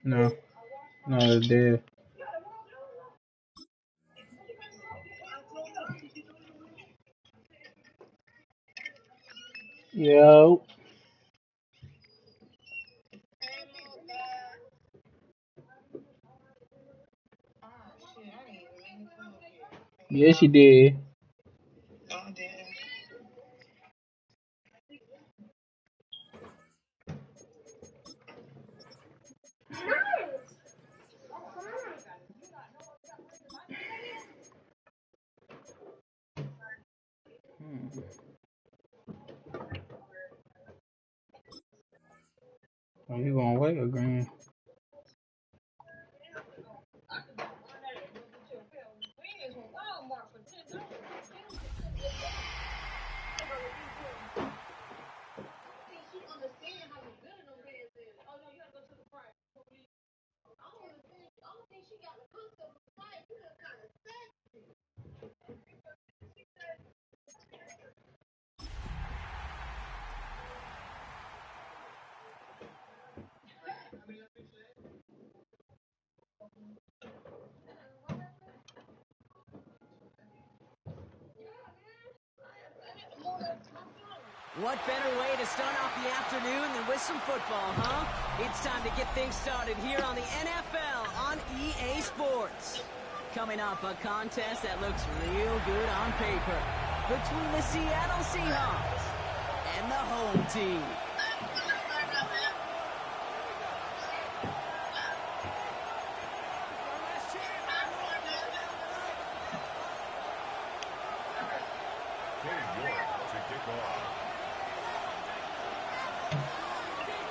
No, no, it's dead. Yo. Yes, she did. Are you going white or green? What better way to start off the afternoon than with some football, huh? It's time to get things started here on the NFL on EA Sports. Coming up, a contest that looks real good on paper between the Seattle Seahawks and the home team.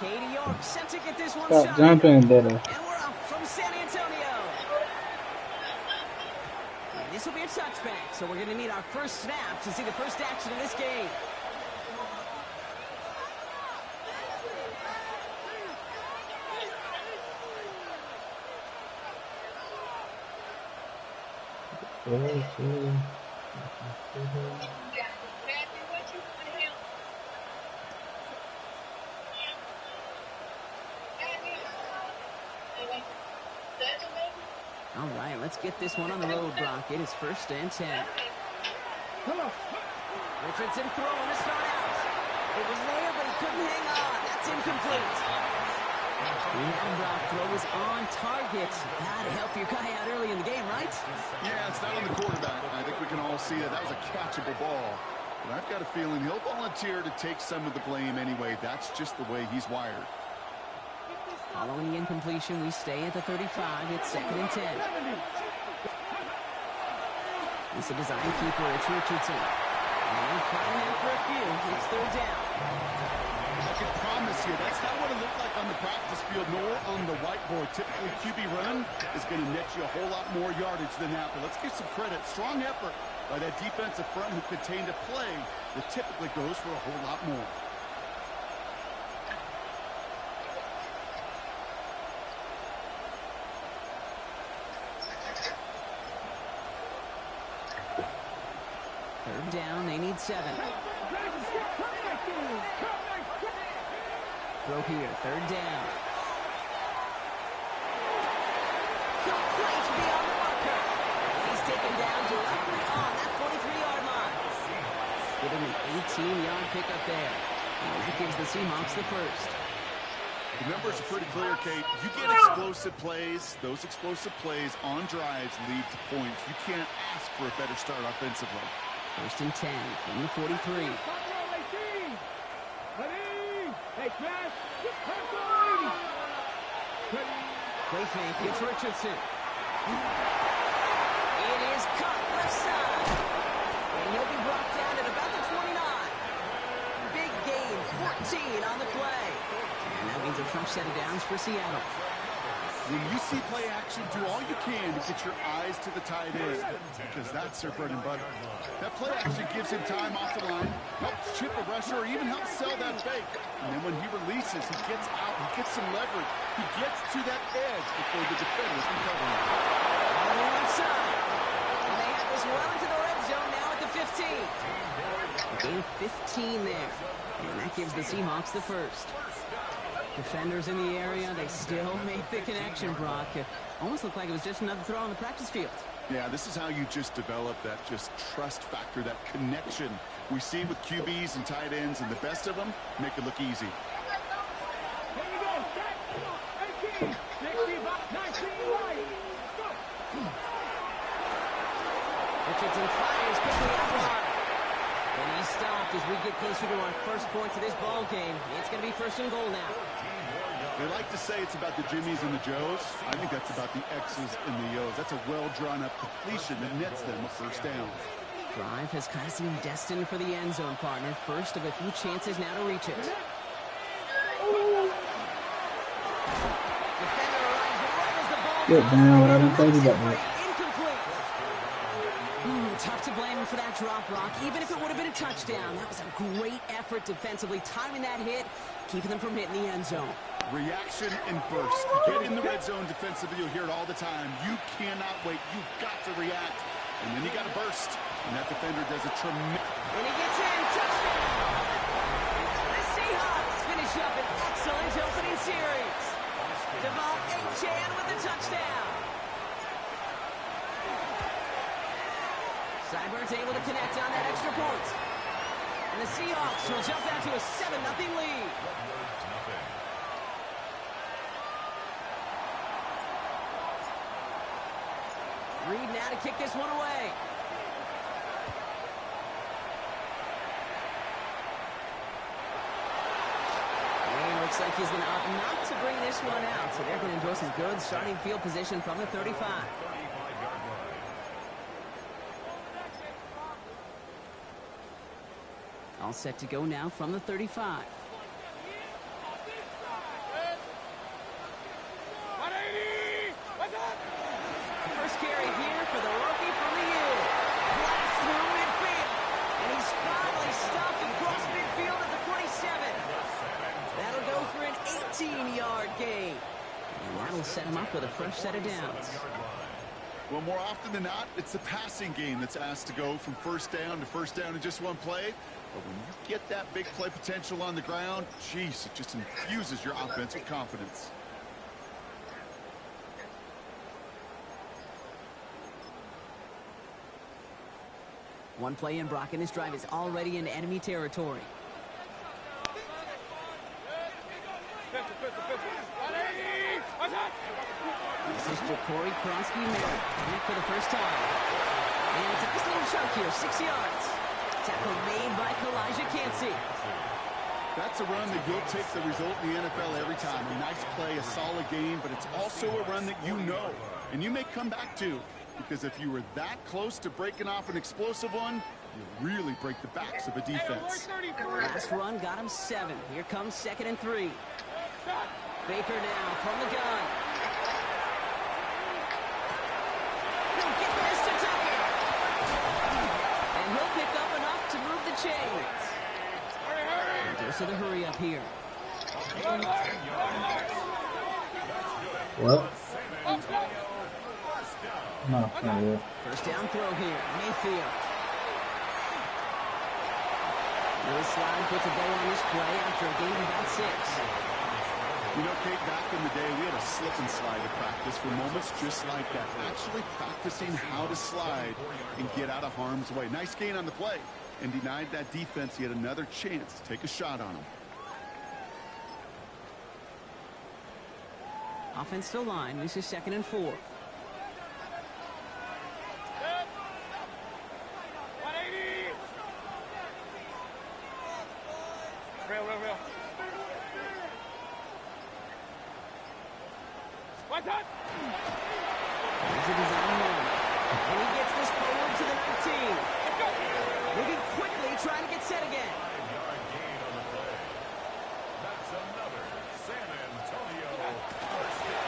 Katie York set to get this one Stop started. jumping, better. And we're up from San Antonio. And this will be a touchback, so we're going to need our first snap to see the first action of this game. All right, let's get this one on the road, Brock. It is 1st and 10. Richardson throwing to start out. It was there, but he couldn't hang on. That's incomplete. And Brock throw was on target. Gotta help your guy out early in the game, right? Yeah, it's not on the quarterback. I think we can all see that. That was a catchable ball. But I've got a feeling he'll volunteer to take some of the blame anyway. That's just the way he's wired. Following the incompletion, we stay at the 35. It's 2nd and 10. It's a design keeper. It's Richardson. And they're fighting him for a few. It's 3rd down. I can promise you, that's not what it looked like on the practice field nor on the whiteboard. Typically, QB run is going to net you a whole lot more yardage than that. But let's give some credit. Strong effort by that defensive front who contained a play that typically goes for a whole lot more. Third down, they need 7. Throw here, 3rd down. Complete beyond the marker. He's taken down directly on that 43-yard line. Getting an 18-yard pickup there. And that gives the Seahawks the first. The numbers are pretty clear, Kate. You get explosive plays. Those explosive plays on drives lead to points. You can't ask for a better start offensively. 1st and 10 from the 43. Play fake, it's Richardson. It is cut left side. And he'll be brought down at about the 29. Big gain, 14 on the play. And that means a fresh set of downs for Seattle. When you see play action, do all you can to get your eyes to the tight end, because that's their bread and butter. That play action gives him time off the line, helps chip a rusher, or even helps sell that fake. And then when he releases, he gets out, he gets some leverage. He gets to that edge before the defender can cover him. On the outside. And they have this well into the red zone now at the 15. Gain 15 there. And that gives the Seahawks the first. Defenders in the area, they still made the connection, Brock. It almost looked like it was just another throw on the practice field. Yeah, this is how you just develop that just trust factor, that connection we see with QBs and tight ends, and the best of them make it look easy. Richardson fires quickly out wide. And he's stopped as we get closer to our first point to this ball game. It's going to be first and goal now. They like to say it's about the Jimmies and the Joes. I think that's about the X's and the O's. That's a well-drawn-up completion that nets them a first down. Drive has kind of seemed destined for the end zone, partner. First of a few chances now to reach it. Defender arrives right as the ball Get down, what I done told you about that. Incomplete. Tough to blame him for that drop, Rock. Even if it would have been a touchdown, that was a great effort defensively, timing that hit, keeping them from hitting the end zone. Reaction and burst. Get in the red zone defensively. You'll hear it all the time. You cannot wait. You've got to react. And then you got to burst. And that defender does a tremendous... And he gets in. Touchdown! The Seahawks finish up an excellent opening series. Devon Achane with the touchdown. Seibert's able to connect on that extra point. And the Seahawks will jump out to a 7-0 lead. Reed now to kick this one away. And looks like he's going to opt not to bring this one out. So they're going to enjoy some good starting field position from the 35. All set to go now from the 35. First carry here for the rookie from the year. Blast through midfield. And he's finally stopped across midfield at the 47. That'll go for an 18-yard gain. And that'll set him up with a fresh set of downs. Well, more often than not, it's the passing game that's asked to go from first down in just one play. But when you get that big play potential on the ground, geez, it just infuses your offense with confidence. One play in, Brock, and this drive is already in enemy territory. This is Ja'Cory Kronsky-Merritt, for the first time. And it's a nice little chunk here, 6 yards. Tackle made by Kalijah Cansey. That's a run that you'll take the result in the NFL every time. A nice play, a solid game, but it's also a run that you know, and you may come back to. Because if you were that close to breaking off an explosive one, you really break the backs of a defense. Last run got him 7. Here comes 2nd and 3. Baker now from the gun. He'll get this to Tucker. And he'll pick up enough to move the chains. And dose of the hurry up here. What? No, not really. First down throw here. Mayfield. Lewis Slide puts a bow on this play after a gain of about 6. You know, Kate, back in the day, we had a slip and slide at practice for moments just like that. Actually practicing how to slide and get out of harm's way. Nice gain on the play, and denied that defense yet another chance to take a shot on him. Offense still line. This is 2nd and 4. There's a design run. And he gets this forward to the 19. Moving quickly, trying to get set again.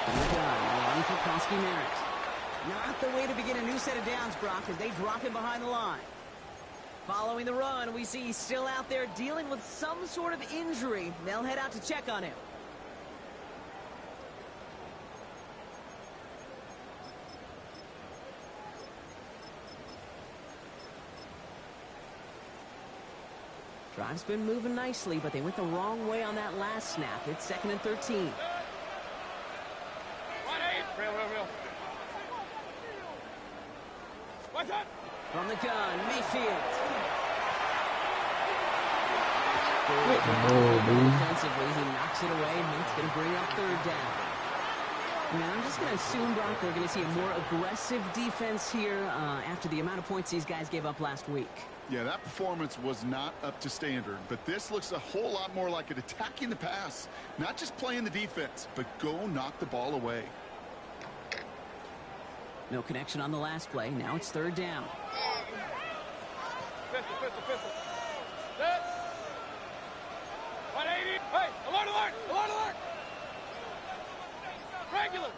And the gun, run for Kronsky-Merritt. Not the way to begin a new set of downs, Brock, as they drop him behind the line. Following the run, we see he's still out there dealing with some sort of injury. They'll head out to check on him. Drive's been moving nicely, but they went the wrong way on that last snap. It's 2nd and 13. From the gun, Mayfield. Defensively, he knocks it away, and it's going to bring up 3rd down. Now, I'm just going to assume, Brock, we're going to see a more aggressive defense here after the amount of points these guys gave up last week. Yeah, that performance was not up to standard, but this looks a whole lot more like it attacking the pass. Not just playing the defense, but go knock the ball away. No connection on the last play. Now it's 3rd down. Pistol. Set. 180. Hey, alert. Regular.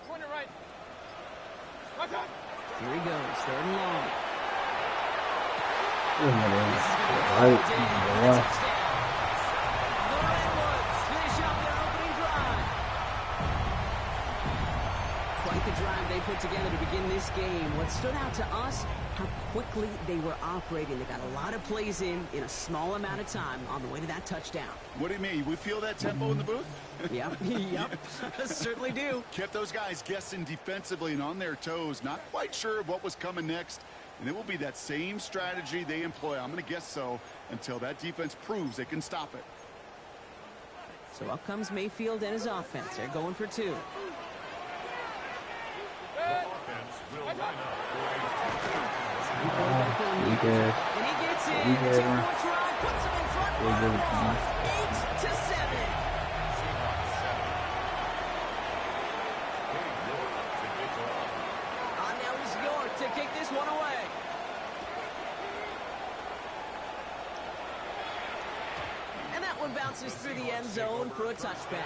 Point it right. Watch out. Here he goes, 3rd and long. Quite the drive they put together to begin this game. What stood out to us, how quickly they were operating. They got a lot of plays in a small amount of time on the way to that touchdown. What do you mean? We feel that tempo in the booth? Yep. Certainly do. Kept those guys guessing defensively and on their toes, not quite sure of what was coming next. And it will be that same strategy they employ, I'm going to guess so, until that defense proves they can stop it. So up comes Mayfield and his offense. They're going for 2. And he gets in. 2-more try, puts him in front. 8-7. Now he's York to kick this one away. And that one bounces through the end zone for a touchback.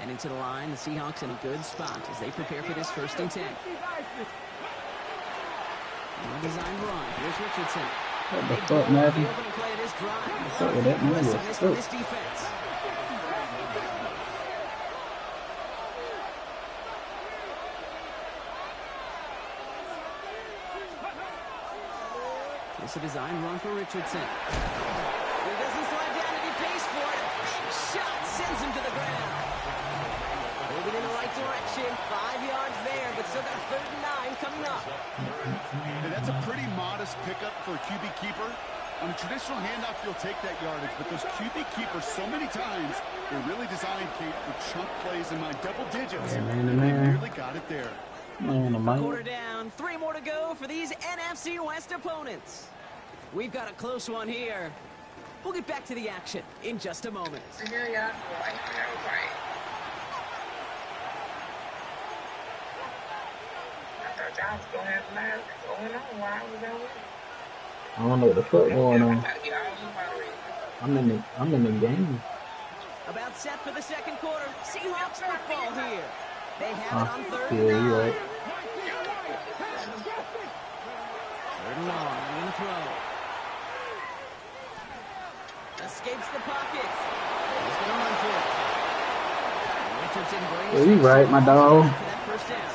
And into the line, the Seahawks in a good spot as they prepare for this 1st and 10. Well-designed run. Here's Richardson. What the fuck, Madden? The opening play of this drive. What's up with that Aggressiveness from nigga? this defense. It's a design run for Richardson. He doesn't slide down and he pays for it. Big shot sends him to the ground. Moving in the right direction. 5 yards there, but still got 3rd and 9 coming up. And that's a pretty modest pickup for a QB keeper. On a traditional handoff, you'll take that yardage, but those QB keepers, so many times, they're really designed, Kate, for chunk plays in my double digits. And they nearly got it there. Quarter down, 3 more to go for these NFC West opponents. We've got a close one here. We'll get back to the action in just a moment. I don't know what the fuck going on. I'm in the game. About set for the 2nd quarter. Seahawks football here. They have it on 3rd Yeah, and 9. you're right. 3rd and long. I'm going to throw. Escapes the pocket. He's going to run for it. Richardson brings Yeah, you right, my dog. for that 1st down.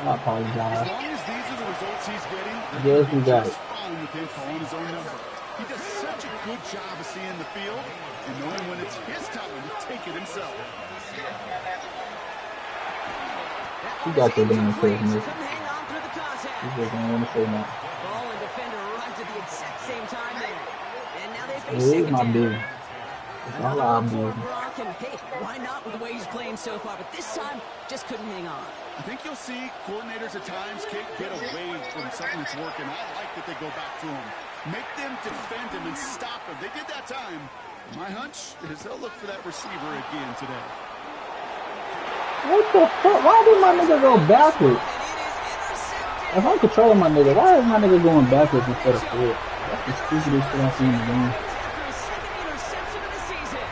I apologize. As long as these are the results he's getting, Yes, we got it. just fine with him calling his own number. He does such a good job of seeing the field and knowing when it's his time to take it himself. You got your damn face, Couldn't Nick. hang on through the contact. You just don't want to say nothing. Ball and defender arrived at the exact same time there. And now they face It is 2nd my down. business. It's all Another our one for business. Brock, and hey, why not with the way he's playing so far? But this time, just couldn't hang on. I think you'll see coordinators at times, Kate, get away from something that's working. I like that they go back to him. Make them defend him and stop him. They did that time. My hunch is they'll look for that receiver again today. What the fuck? Why did my nigga go backwards? And it is intercepted. If I'm controlling my nigga, why is my nigga going backwards instead of forward? That's the stupidest shit I've seen in the game. After his 2nd interception of the season.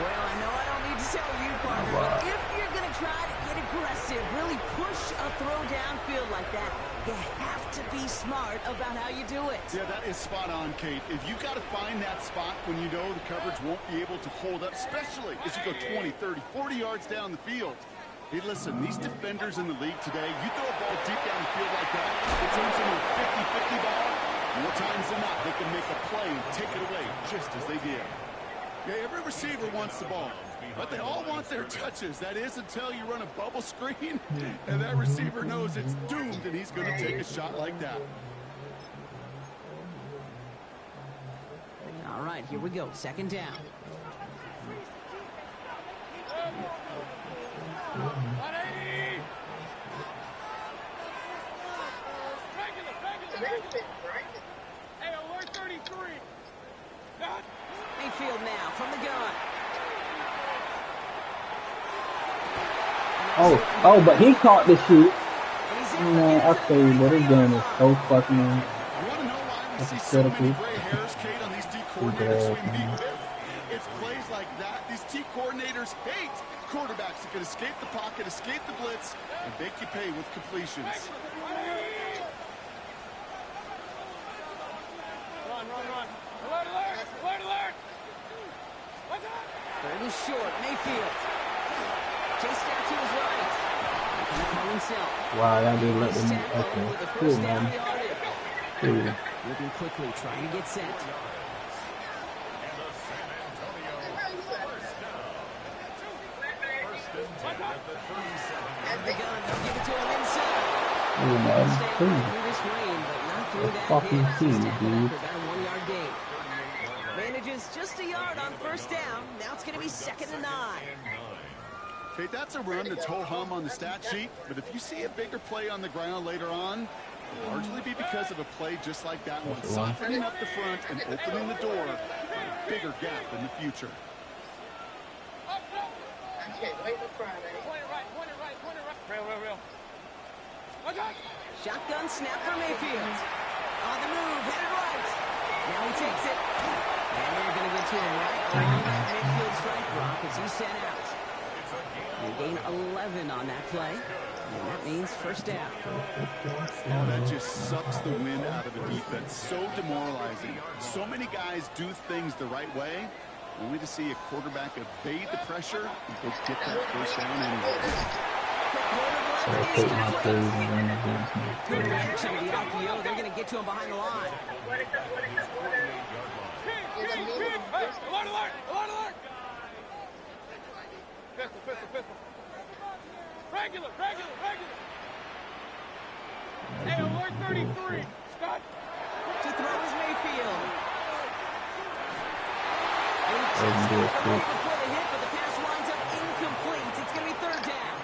Well, I know I don't need to tell you, partner, but if you're going to try to get a aggressive. Really push a throw downfield like that. You have to be smart about how you do it. Yeah, that is spot on, Kate. If you got to find that spot when you know the coverage won't be able to hold up, especially as you go 20, 30, 40 yards down the field. Hey, listen, these defenders in the league today, you throw a ball deep down the field like that, it turns into a 50-50 ball. More times than not, they can make a play and take it away just as they did. Yeah, every receiver wants the ball, but they all want their touches. That is until you run a bubble screen, and that receiver knows it's doomed, and he's going to take a shot like that. All right, here we go. Second down. Hey, alert 33. Mayfield now from the gun. Oh, but he caught the shoot. Man, I tell you what, this game is so fucking. You want to know why we see so many gray hairs, Kate, on these D coordinators we meet with? It's plays like that. These D coordinators hate quarterbacks that can escape the pocket, escape the blitz, and make you pay with completions. Run. Alert, alert. Alert, alert. What's up? Third and short. Mayfield. Chased out to his right. Gonna call himself. Wow, y'all did let them. Okay, cool, man. Cool. Moving quickly, trying to get set. The gun, they'll give it to him inside. Cool, man. Cool. Through this rain, but not through that Fucking hit. cool, Step dude. back for about a 1-yard gain. Manages just a yard on first down. Now it's going to be 2nd and 9. Kate, that's a run that's ho-hum on the stat sheet, but if you see a bigger play on the ground later on, it'll largely be because of a play just like that one, softening up the front and opening the door for a bigger gap in the future. I can't wait for Friday. Point it right. Real. What's up? Shotgun snap for Mayfield. On the move, headed right. Now he takes it. And they're going to get to him right along that midfield strike block as he's sent out. They gain 11 on that play. And that means first down. Oh, that just sucks the wind out of the defense. So demoralizing. So many guys do things the right way, only to see a quarterback evade the pressure and go get that first down anyway. So I take my plays and run against me. Good reaction to the RPO. They're going to get to him behind the line. Hey, alert. Pistol. Regular. Hey, alert 33. Scott. To throw is Mayfield. Doesn't do it quick. Before the hit, but the pass winds up incomplete. It's going to be third down.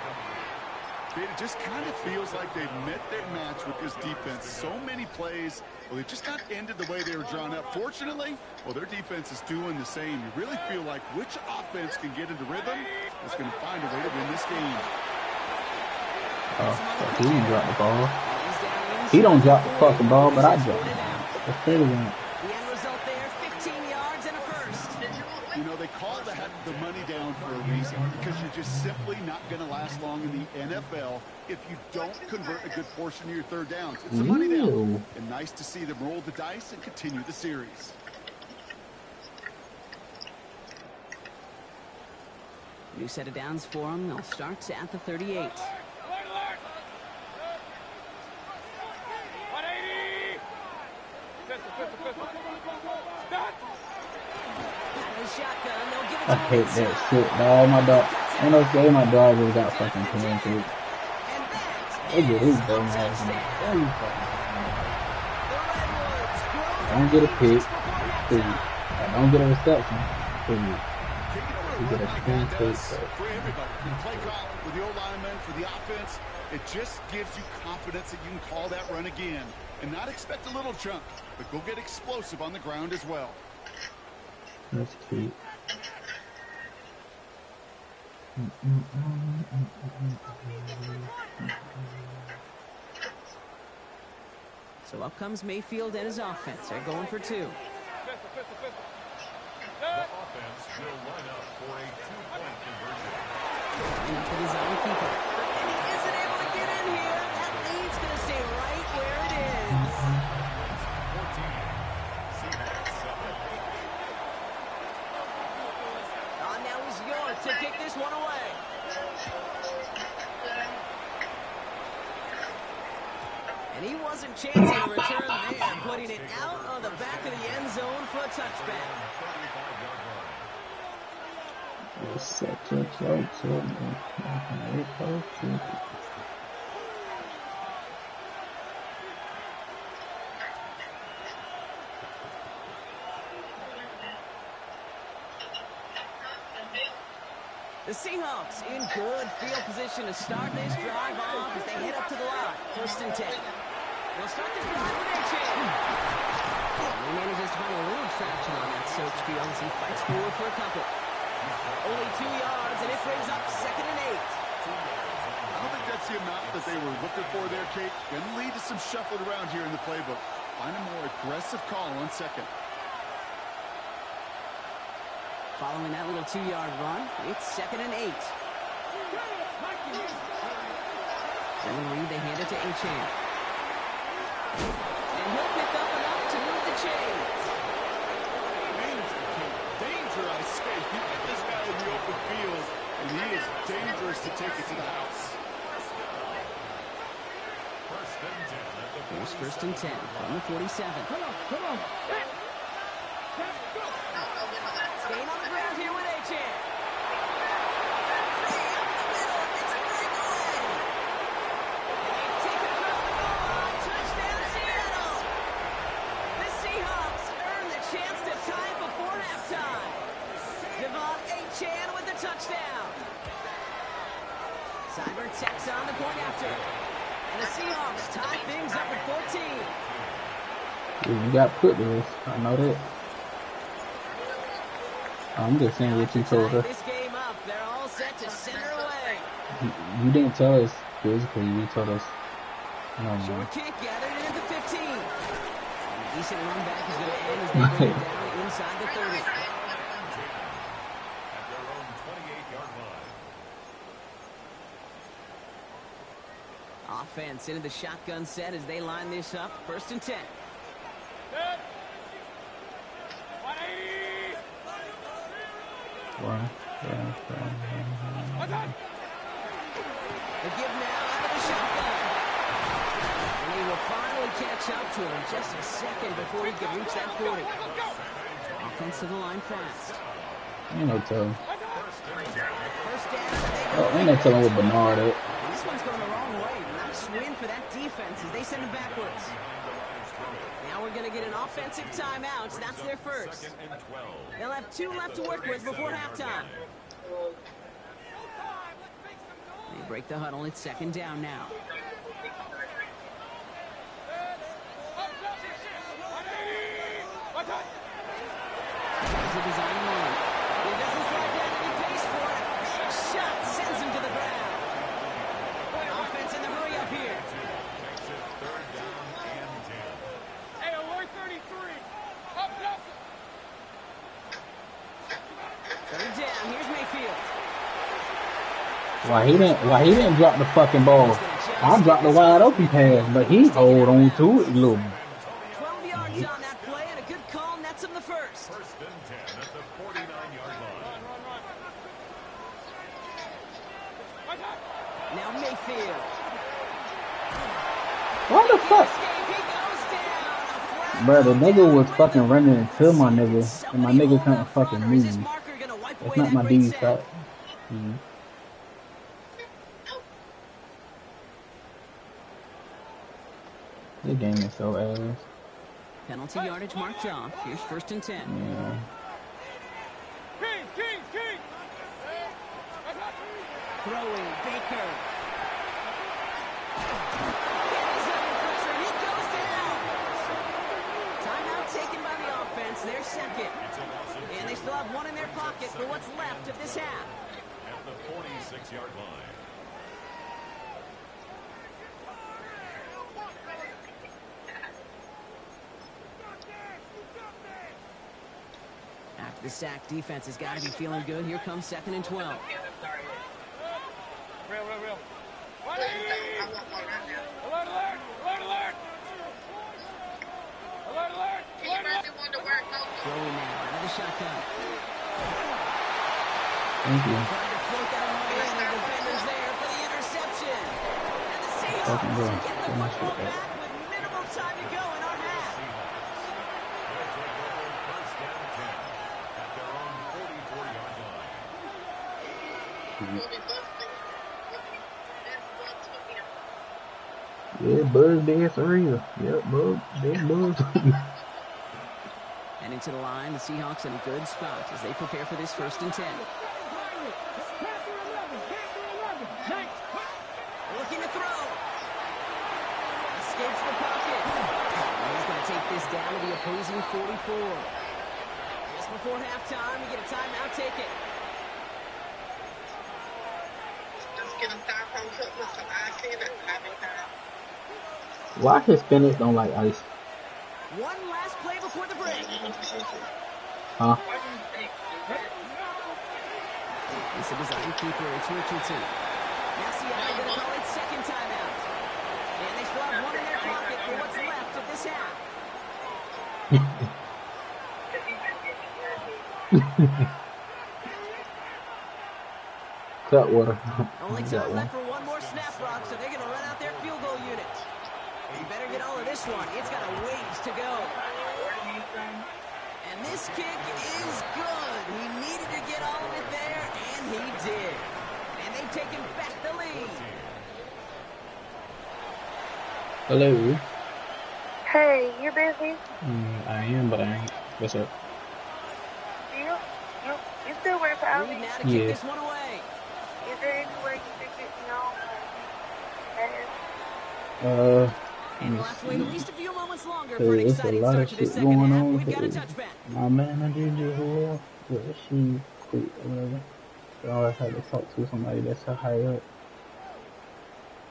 It just kind of feels like they've met their match with this defense. So many plays, well, they just got ended the way they were drawn up. Fortunately, well, their defense is doing the same. You really feel like which offense can get into rhythm is going to find a way to win this game. Oh, he didn't drop the ball. He don't drop the fucking ball, but I drop it. Let's say it again. The end result there, 15 yards and a first. You know, they call the money down for a reason, because you're just simply not going to last long in the NFL if you don't convert a good portion of your third downs. It's a money down. And nice to see them roll the dice and continue the series. New set of downs for them. They'll start at the 38. Alert. 180. Pistol. Stop. Shotgun, they'll give it I to hate him that shit, dog. My dog. Ain't no game my dog really got fucking pancakes. They get his dumb ass in there. I don't get a pick. Please. I don't get a reception. Please. You get a pancake. For everybody, for the play call, for the old linemen, for the offense, it just gives you confidence that you can call that run again and not expect a little chunk, but go get explosive on the ground as well. That's cute. So up comes Mayfield and his offense. They're going for two. Pistol. The offense will line up for a two-point conversion. Line up with his own keeper. And to kick this one away. And he wasn't chancing a return there, putting it out on the back of the end zone for a touchback. It's such a joke to me. The Seahawks in good field position to start this drive off as they head up to the line. 1st and 10. They'll start this drive with a chance. He manages to find a little traction on that search field as he fights forward for a couple. Only 2 yards, and it brings up 2nd and 8. I don't think that's the amount that they were looking for there, Kate. Going to lead to some shuffling around here in the playbook. Find a more aggressive call on 2nd. Following that little 2-yard run, it's 2nd and 8. Second read, they hand it to Achane. And he'll pick up enough to move the chains. Danger, I say. You get this guy in the open field, and he is dangerous to take it to the house. Here's 1st and 10 from the 47. Come on. Staying on the ground here with Achane. Touchdown, Seattle. The Seahawks earn the chance to tie before halftime. Achane with the touchdown. Cyber tacks on the point after. And the Seahawks tie things up at 14. You got put this. I know that. I'm just saying what you told us. This game up. They're all set to center away. You didn't tell us physically. You told us. No, Short kick gathered in at the 15. A decent run back is going to end as they bring it down inside the 30. At their own 28-yard line. Offense into the shotgun set as they line this up. 1st and 10. The give now out of the shotgun. And he will finally catch up to him just a second before he can reach that 40. Offense to the line fast. Ain't no telling. First down. Oh, ain't no telling what Bernard is. This one's going the wrong way. Nice win for that defense as they send it backwards. Now we're going to get an offensive timeout. That's their first. They'll have 2 left to work with before halftime. They break the huddle. It's 2nd down now. There's a design run. He doesn't slide down and he pays for it. Big shot sends him to the ground. Offense in the hurry up here. Hey, alert 33. Up. 3rd down. Here's Mayfield. Why he didn't drop the fucking ball? I dropped the wide open pass, but he hold on to it a little. 12 yards on that play and a good call nets him the first. 1st and 10 at the 49-yard line. Now Mayfield. What the fuck? He goes down. Bro, the nigga was fucking running into my nigga, and my nigga couldn't fucking move. It's not my D's fault. This game is so ass. Penalty yardage marked off. Here's 1st and 10. Yeah. King. Throwing Baker. He's under pressure. He goes down. Timeout taken by the offense. Their second. And they still have 1 in their pocket for what's left of this half. At the 46-yard line. After the sack, defense has got to be feeling good. Here comes 2nd and 12. Real. Alert. Throwing now out of the shotgun. Thank you. Trying to float that one in, and the defender's there for the interception. And the Fucking Seahawks bro. get the Get my shit football back. back with minimal time to go in our half. First down 10 at their own 44-yard line. Yeah, Buzz dance for real. Yep, Buzz. Big Buzz. And into the line, the Seahawks in a good spot as they prepare for this 1st and 10. Looking to throw. Escapes the pocket. And he's going to take this down to the opposing 44. Just before halftime, we get a timeout, take it. Why his spinach don't like ice? One last play before the break. Huh? It's a design keeper. It's Richardson. Now Seattle going to call it 2nd timeout. And they still have one in their pocket for what's left of this half. Cut water. Only time left for one more snap, Brock, so they're going to run out their field goal unit. You better get all of this one. It's got a ways to go. And this kick is good. He needed to get all of it there, and he did. And they've taken back the lead. Hello. Hey, you busy? I am, but I ain't. What's up? You still work for Ali? Reed now to kick this one away. Is there any way you could get me on? And we'll have to wait at least a few moments longer Hey, for an it's a exciting lot start of to this shit 2nd going half. on. We've got a touchback. My manager just left. Well, she quit or whatever. So I had to talk to somebody that's a higher up.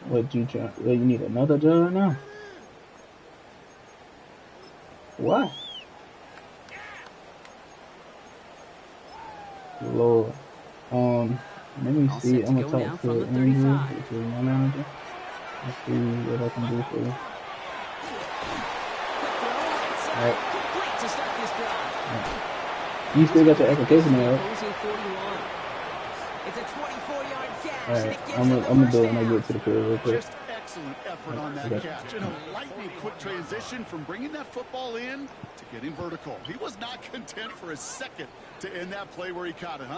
What you try? Well, you need another job now? Why? Lord. Let me All see. set to I'm go gonna now talk from to the Andrew, 35. which is my manager. Let's see what I can do for you. Quick throw right side. Alright. Complete to start this drive. You still got your application there, right? Opposing 41. It's a 24-yard catch, and Alright, it gives I'm them gonna the do it first when I down. get to the field real quick. Just excellent effort on that Okay. catch. And a lightning quick transition from bringing that football in to getting vertical. He was not content for a second to end that play where he caught it.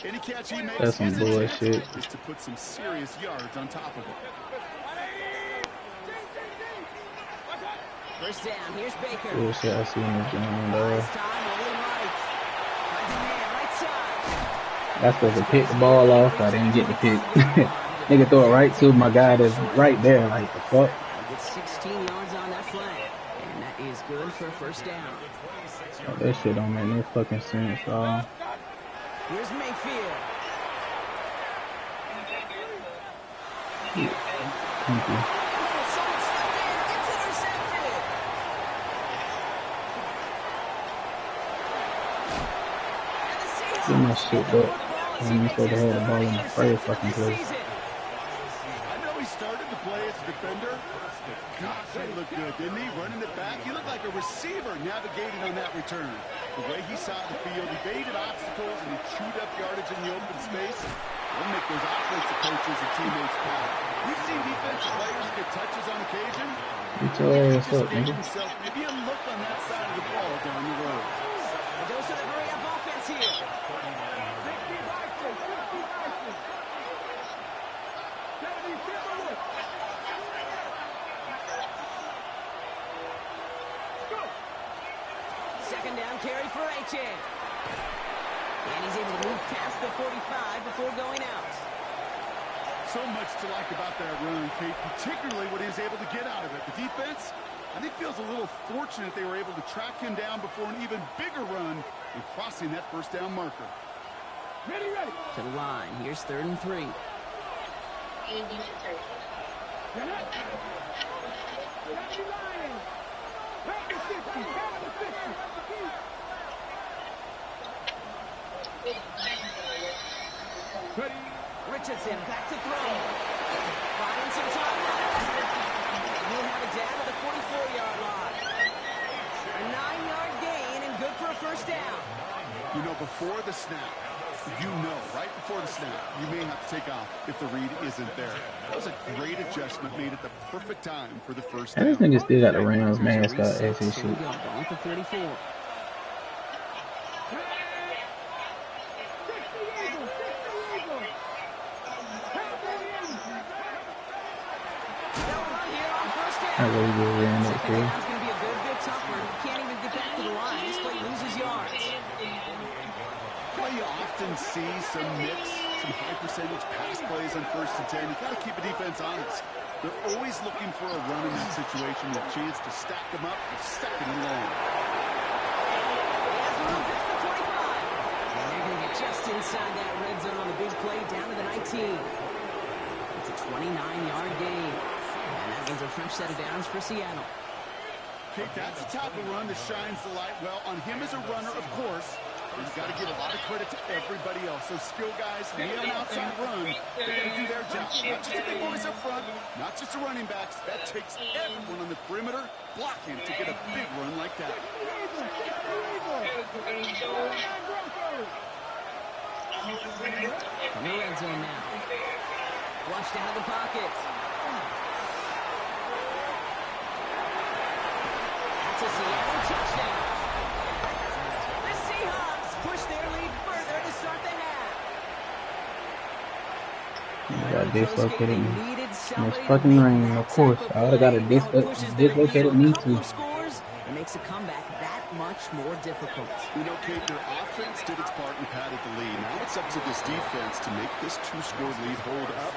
Any catch he makes, That's some his intent bullshit. is to put some serious yards on top of it. First down, here's Baker. Bullshit, I see him in the gym, Nice time, rolling right. Finds a man, right side. That's supposed to pick the ball off, but I didn't get the pick. Nigga throw it right to my guy that's right there, like the fuck. He gets 16 yards on that play. And that is good for a first down. Oh, that shit don't make no fucking sense, dawg. Here's Mayfield. Thank you. Someone slipped in. It's intercepted. And the Seahawks Get my shit get the back. football as And he you makes said they his had the third ball in the interception first fucking of this place. season. I know he started to play as a defender. Gosh, he looked good, didn't he? Running it back. He looked like a receiver navigating on that return. The way he saw the field, he baited obstacles and he chewed up yardage in the open space. It'll make those offensive coaches and teammates proud. We've seen defensive players get touches on occasion. Get your ass Just up, gave nigga. himself maybe a look on that side of the ball down the road. A dose of the hurry-up offense here. Second down carry for Achane. And he's able to move past the 45 before going out. So much to like about that run, Kate, particularly what he was able to get out of it. The defense, I think, feels a little fortunate they were able to track him down before an even bigger run and crossing that first down marker. Ready. To the line. Here's 3rd and 3. Richardson back to throw. Finding some time left. He'll have it down to the 44-yard line. A 9-yard gain and good for a first down. You know, before the snap, you know right before the snap you may have to take off if the read isn't there. That was a great adjustment made at the perfect time for the first And down. this nigga still got the Rams mascot as his Here we shit. go, ball at the 34. I really just ran that Second too. down's going to be a good bit tougher. Can't even get back to the line. This play loses yards. Well, you often see some mix, some high percentage pass plays on 1st and 10. You got to keep the defense honest. They're always looking for a run in that situation with a chance to stack them up for 2nd and long. Has room past the 25. And they're going to get just inside that red zone on the big play down to the 19. It's a 29-yard gain. And that means a fresh set of downs for Seattle. Okay, that's the type of run that shines the light well on him as a runner, of course. And you've got to give a lot of credit to everybody else. Those skill guys, when you have an outside run, they're going to do their job. Not just the big boys up front, not just the running backs. That takes everyone on the perimeter blocking to get a big run like that. From the red zone now. Flushed out of the pocket. That's a Seattle touchdown. The Seahawks push their lead further to start the half. I got dislocated knee. And it's fucking raining, of course. I would have got a dislocated knee too. It makes a comeback that much more difficult. You know, Kate, their offense did its part and padded the lead. Now it's up to this defense to make this 2-score lead hold up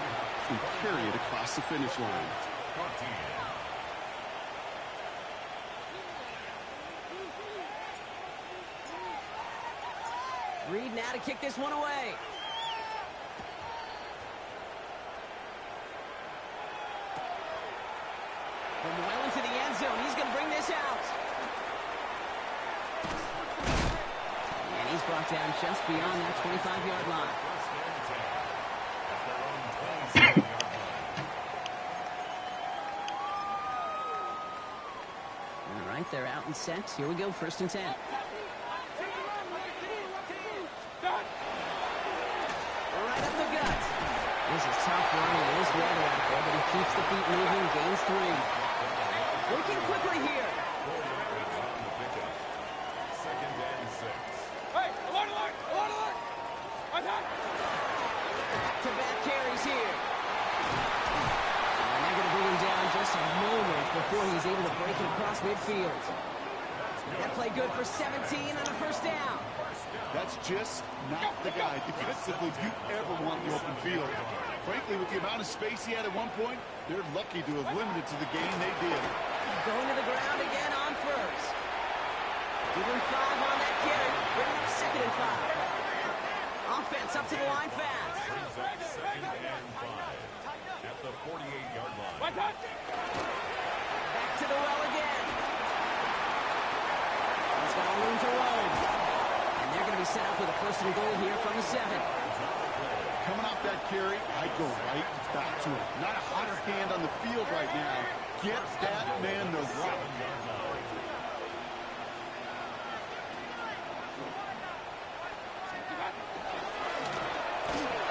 and carry it across the finish line. Reed now to kick this one away. From well into the end zone, he's going to bring this out. And he's brought down just beyond that 25-yard line. All right, they're out and set. Here we go, 1st and 10. Right up the gut. This is tough running. It is weather out there, but he keeps the feet moving, gains 3. Working quickly here. Second and 6. Hey, alert, alert, alert, alert. Attack. Back-to-back carries here. And they're going to bring him down just a moment before he's able to break it across midfield. That play good for 17 on a 1st down. That's just not the guy defensively you ever want in the open field. Frankly, with the amount of space he had at one point, they're lucky to have limited to the gain they did. Going to the ground again on 1st. Give him 5 on that carry. Bring him 2nd and 5. Offense up to the line fast. Brings up 2nd and 5 at the 48-yard line. Back to the well again. He's got room to roam. And they're going to be set up with a 1st and goal here from the 7. Coming off that carry, I go right back to him. Not a hotter hand on the field right now. Get that man the rock.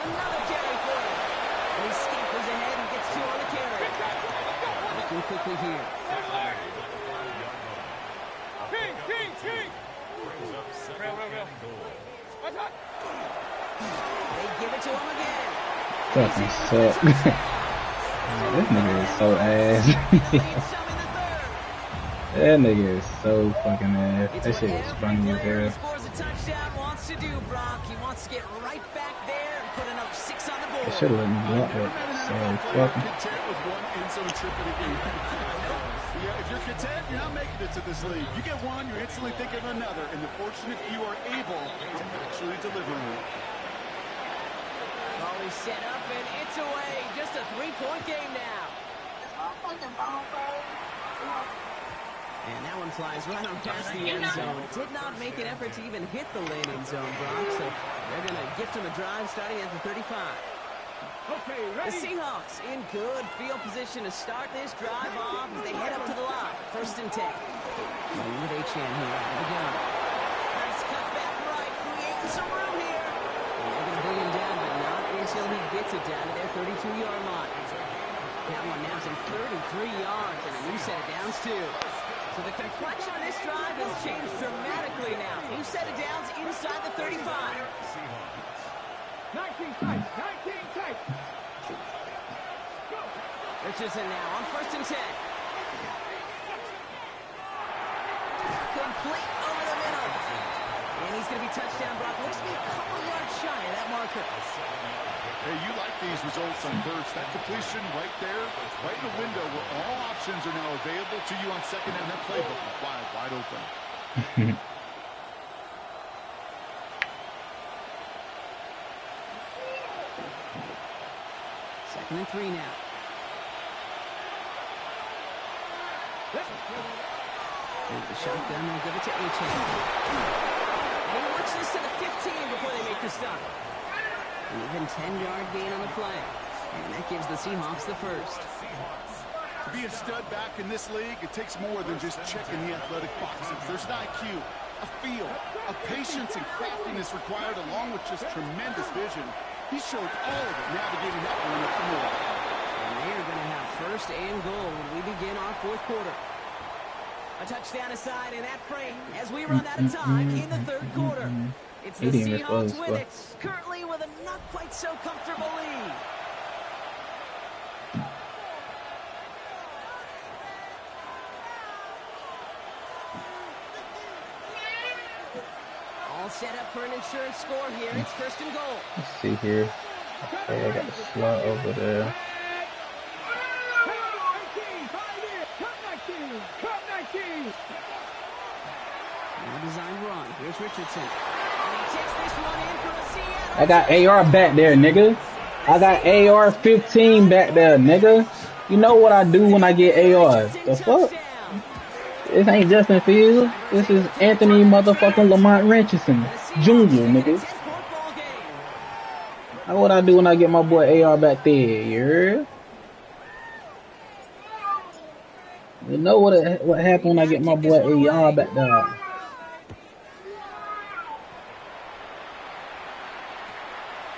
Another carry for him. And he scampers ahead and gets 2 on the carry. Looking quickly here. Brings up 2nd and goal. They give it to him again. Fucking suck. This nigga is so ass. That nigga is so fucking ass. That shit was funny as hell. Scores a touchdown, wants to do, Brock. He wants to get right back there and put another 6 on the board. They should have let me block that. So fucking. Content with one end zone trip in a game. Yeah, if you're content, you're not making it to this league. You get one, you're instantly thinking of another, and the fortunate few are able to actually deliver one. Ball is set up and it's away. Just a 3-point game now. And that one flies right on past the end zone. Did not make an effort to even hit the landing zone, Brock. So they're going to gift him a drive starting at the 35. Okay, The ready? Seahawks in good field position to start this drive off as they head up to the line. 1st and 10. With H.N. here out of the gun. Nice cut back right, creating some room here. And until he gets it down to their 32-yard line. That one nabs him 33 yards and a new set of downs, too. So the complexion of this drive has changed dramatically now. New set of downs inside the 35. 19 tight. 19 tight. Richardson now on 1st and 10. Complete over the middle. And he's going to be touchdown blocked. Looks to be a couple yards shy of that marker. Hey, you like these results on first. That completion right there, right in the window where all options are now available to you on second, and that playbook is wide open. 2nd and 3 now. Take the shotgun, they'll give it to A-Chain. And he works this to the 15 before they make the stop. An even 10-yard gain on the play. And that gives the Seahawks the first. To be a stud back in this league, it takes more than just checking the athletic boxes. There's an IQ, a feel, a patience and craftiness required along with just tremendous vision. He showed all of it navigating that one up the middle. And they are going to have 1st and goal when we begin our 4th quarter. A touchdown aside in that frame as we run out of time in the 3rd quarter. It's the Seahawks win it, currently with a not quite so comfortable lead. All set up for an insurance score here. It's 1st and goal. Let's see here. Okay, I got the slot over there. Design run. Here's Richardson. And he takes this one in for a Seattle. I got AR back there, nigga. I got AR-15 back there, nigga. You know what I do when I get AR. The fuck? This ain't Justin Fields. This is Anthony motherfucking Lamont Richardson Jr., nigga. How what I do when I get my boy AR back there, yeah? You know what happened when I get my boy AR back there.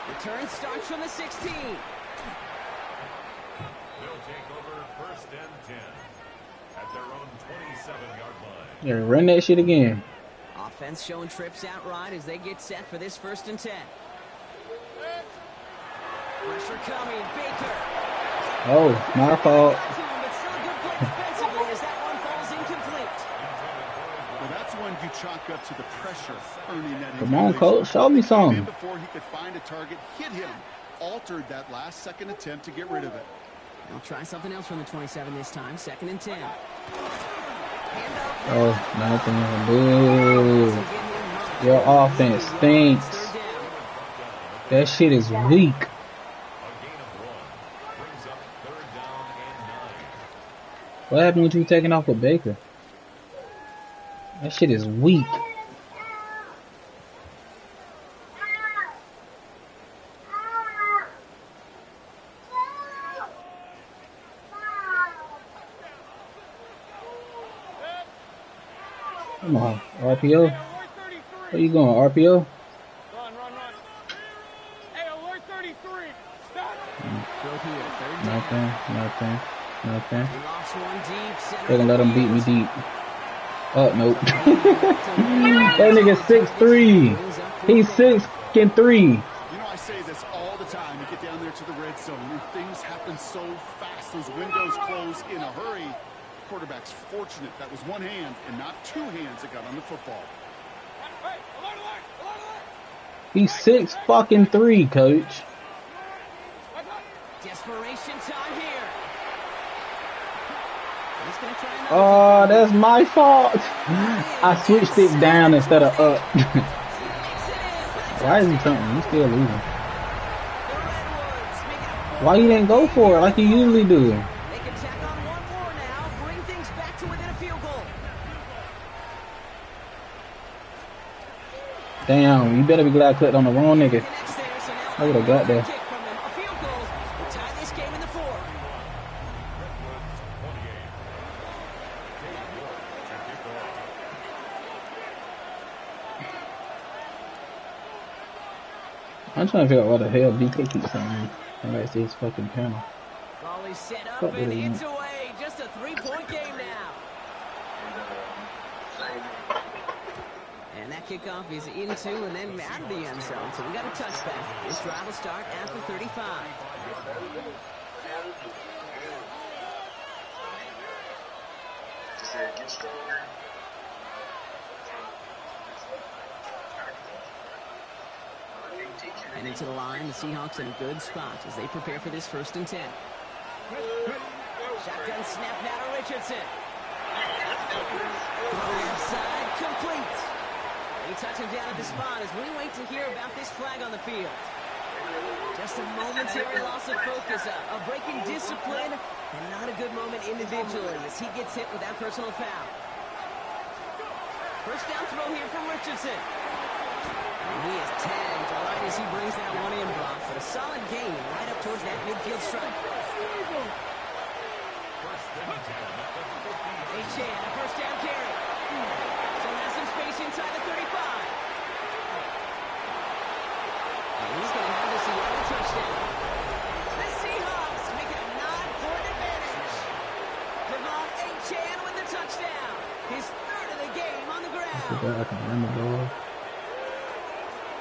Return starts from the 16. They'll take over 1st and 10 at their own 27-yard line. Yeah, run that shit again. Offense showing trips outright as they get set for this 1st and 10. Pressure coming, Baker. Oh, my fault. But still a good play defensively as that one falls incomplete. Well, that's one you chalk up to the pressure earning that. Come on, coach, show me something. Before he could find a target, hit him, altered that last second attempt to get rid of it. They'll try something else from the 27 this time. 2nd and 10. Oh, nothing. Boo. Your offense stinks. That shit is weak. What happened with you taking off with Baker? That shit is weak. Come on, RPO. Where you going, RPO? Run. Hey, alert 33. Stop. Nothing. He lost one deep. They're gonna let him beat me deep. Oh, nope. That nigga 6'3". He's 6'3". You know, I say this all the time. You get down there to the red zone, and things happen so fast. Those windows close in a hurry. Quarterback's fortunate that was one hand and not two hands that got on the football. Hey, alert. He's 6'3", coach. Desperation time here. He's gonna try another. Oh, that's my fault. I switched it down instead of up. Why is he something? He's still losing. Why you didn't go for it like you usually do? They can tack on one more now, bring things back to within a field goal. Damn, you better be glad I clicked on the wrong nigga. Connects there, so now I would have got there. kick from them. A field goal will tie this game in the 4th. I'm trying to figure out what the hell BK keeps saying. I gotta see his fucking panel. Ball is set up Fuck and really it's away. Just a 3-point game now. And that kickoff is into and then out of the end zone. So we got a touchback. This drive will start after 35. And into the line, the Seahawks in a good spot as they prepare for this 1st and 10. Shotgun snap now to Richardson. Left side, complete. He touched him down at the spot as we wait to hear about this flag on the field. Just a momentary loss of focus, a break in discipline, and not a good moment individually as he gets hit with that personal foul. First down throw here from Richardson. And he is tagged right as he brings that one in, Brock, but a solid gain right up towards that midfield stripe. H.A. a first down carry. So has some space inside the 35. And he's going to have the Seattle touchdown. The Seahawks make it a 9-point advantage. Devon H.A. with the touchdown. His 3rd of the game on the ground.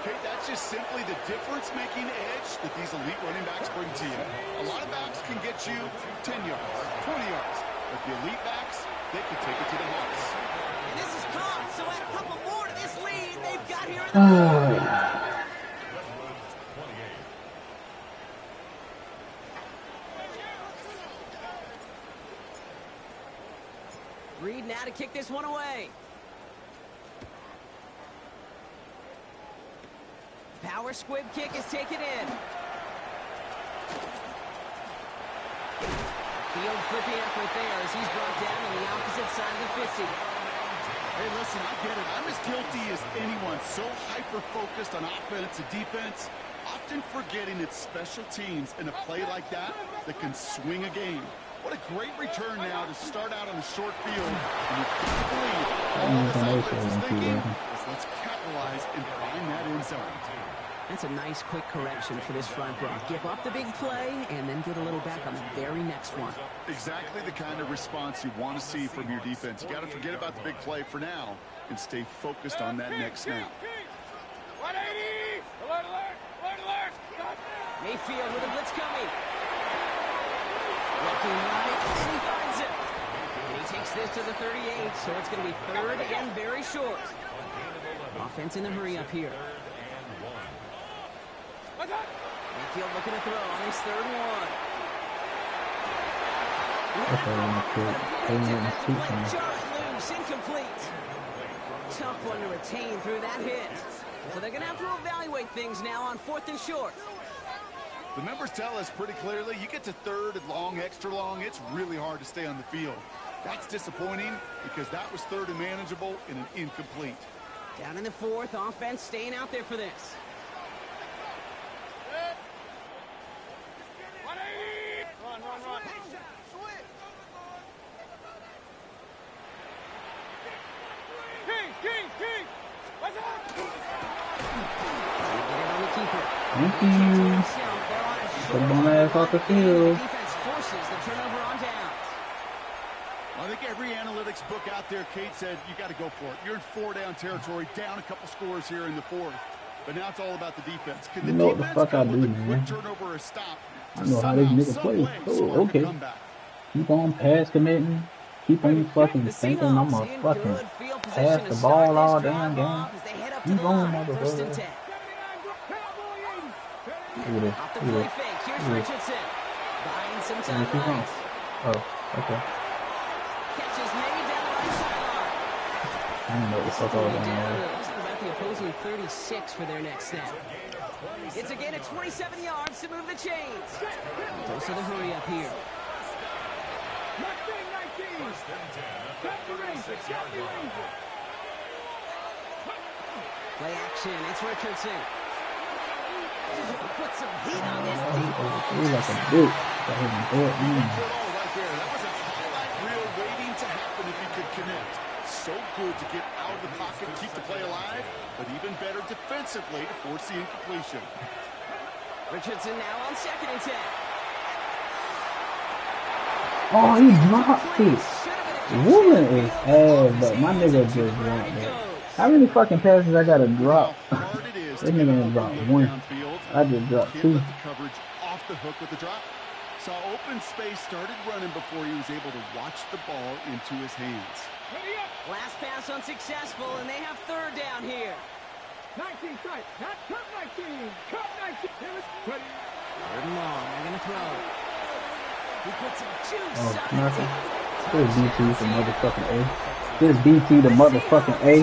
Okay, that's just simply the difference-making edge that these elite running backs bring to you. A lot of backs can get you 10 yards, 20 yards. But the elite backs, they can take it to the house. And this is caught, so add a couple more to this lead they've got here in the Reed now to kick this one away. Power squib kick is taken in. Field flipping effort there as he's brought down on the opposite side of the 50. Hey, listen, I get it. I'm as guilty as anyone. So hyper-focused on offense and defense, often forgetting it's special teams in a play like that that can swing a game. What a great return now to start out on the short field. And you can't believe all this offense is thinking is let's capitalize and find that end zone. That's a nice quick correction for this front row. Give up the big play and then get a little back on the very next one. Exactly the kind of response you want to see from your defense. You got to forget about the big play for now and stay focused on that next snap. 180! Alert, alert! Alert, alert! Mayfield with a blitz coming. Looking right, and he finds it. And he takes this to the 38, so it's going to be 3rd and very short. Offense in the hurry up here. Mayfield looking to throw on his 3rd and 1. Loose, incomplete. Tough one to retain through that hit. So they're going to have to evaluate things now on 4th and short. The numbers tell us pretty clearly, you get to 3rd and long, extra long, it's really hard to stay on the field. That's disappointing because that was 3rd and manageable and an incomplete. Down in the 4th, offense staying out there for this. 180! Run, run, run. Kings! What's up? Get it on the keeper. Thank you. Come on, ass off the field. Defense forces the turnover on downs. I think every analytics book out there, Kate said, you got to go for it. You're in 4-down territory, down a couple scores here in the 4th. But now it's all about the defense. Can the You know what the defense fuck I come do, with a man. quick turnover or a stop? I know how this nigga play. Oh, okay. Keep on pass committing. Keep on fucking thinking I'm gonna fucking pass the ball all damn game. Keep on, motherfucker. Look at this. Off the Look play at fake. Here's this. Richardson. Buying some Keep time. on. Oh, okay. Catches made down the right sideline. I don't know what the fuck I was doing there. Listen about the opposing 36 for their next snap. It's a gain of 27 yards to move the chains. Dose of the hurry up here. Play action. It's Richardson. Put some heat on this deep ball. Like a boot. Got him in Right there. That was a highlight reel waiting to happen if he could connect. So good to get out of the pocket, keep the play alive, but even better defensively. defensively to force the incompletion. Richardson now on 2nd and 10. Oh, he dropped it. Woolen is ass, but my nigga just dropped it. How many fucking passes I gotta drop? This nigga done dropped one. I just dropped 2. The coverage off the hook with the drop. Saw open space, started running before he was able to watch the ball into his hands. Last pass unsuccessful, and they have 3rd down here. 19 strike, not cut 19, cut 19. Here it's 20. 3rd and long, they're gonna throw. He puts some juice Oh, on nothing. it. This BT the motherfucking A. This BT the motherfucking A.